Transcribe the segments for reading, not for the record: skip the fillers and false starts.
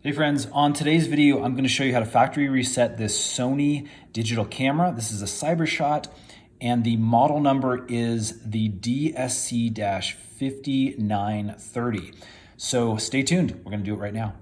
Hey friends, on today's video, I'm going to show you how to factory reset this Sony digital camera. This is a Cyber-shot, and the model number is the DSC-5930. So stay tuned. We're going to do it right now.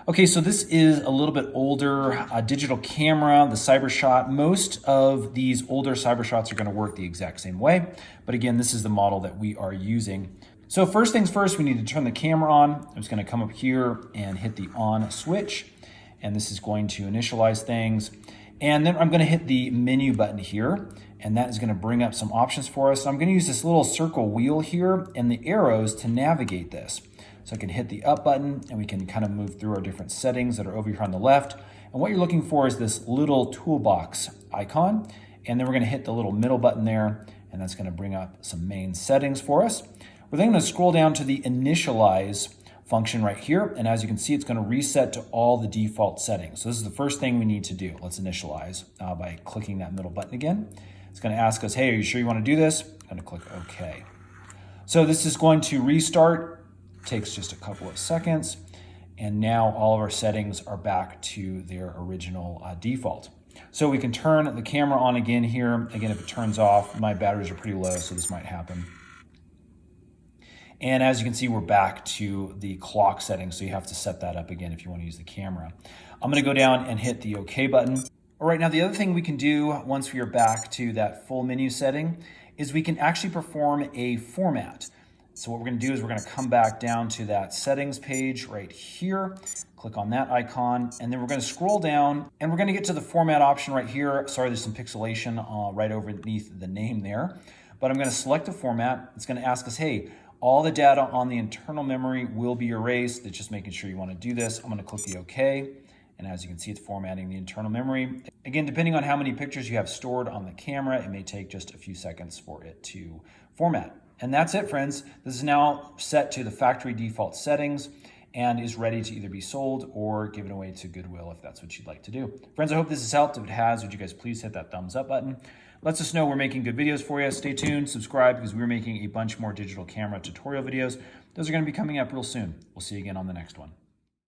Okay, so this is a little bit older digital camera, the Cyber-shot. Most of these older Cyber-shots are gonna work the exact same way, but again, this is the model that we are using. So first things first, we need to turn the camera on. I'm just gonna come up here and hit the on switch, and this is going to initialize things. And then I'm gonna hit the menu button here, and that is gonna bring up some options for us. So I'm gonna use this little circle wheel here and the arrows to navigate this. So I can hit the up button and we can kind of move through our different settings that are over here on the left. And what you're looking for is this little toolbox icon. And then we're gonna hit the little middle button there, and that's gonna bring up some main settings for us. We're then gonna scroll down to the initialize function right here. And as you can see, it's gonna reset to all the default settings. So this is the first thing we need to do. Let's initialize by clicking that middle button again. It's gonna ask us, hey, are you sure you wanna do this? I'm gonna click okay. So this is going to restart. Takes just a couple of seconds, and now all of our settings are back to their original default. So we can turn the camera on again here. Again, if it turns off, my batteries are pretty low, so this might happen. And as you can see, we're back to the clock settings, so you have to set that up again if you want to use the camera. I'm going to go down and hit the OK button. All right, now the other thing we can do once we are back to that full menu setting is we can actually perform a format. So what we're gonna do is we're gonna come back down to that settings page right here, click on that icon, and then we're gonna scroll down and we're gonna get to the format option right here. Sorry, there's some pixelation right underneath the name there, but I'm gonna select a format. It's gonna ask us, hey, all the data on the internal memory will be erased. It's just making sure you wanna do this. I'm gonna click the OK. And as you can see, it's formatting the internal memory. Again, depending on how many pictures you have stored on the camera, it may take just a few seconds for it to format. And that's it, friends. This is now set to the factory default settings and is ready to either be sold or given away to Goodwill if that's what you'd like to do. Friends, I hope this has helped. If it has, would you guys please hit that thumbs up button? Lets us know we're making good videos for you. Stay tuned, subscribe, because we're making a bunch more digital camera tutorial videos. Those are going to be coming up real soon. We'll see you again on the next one.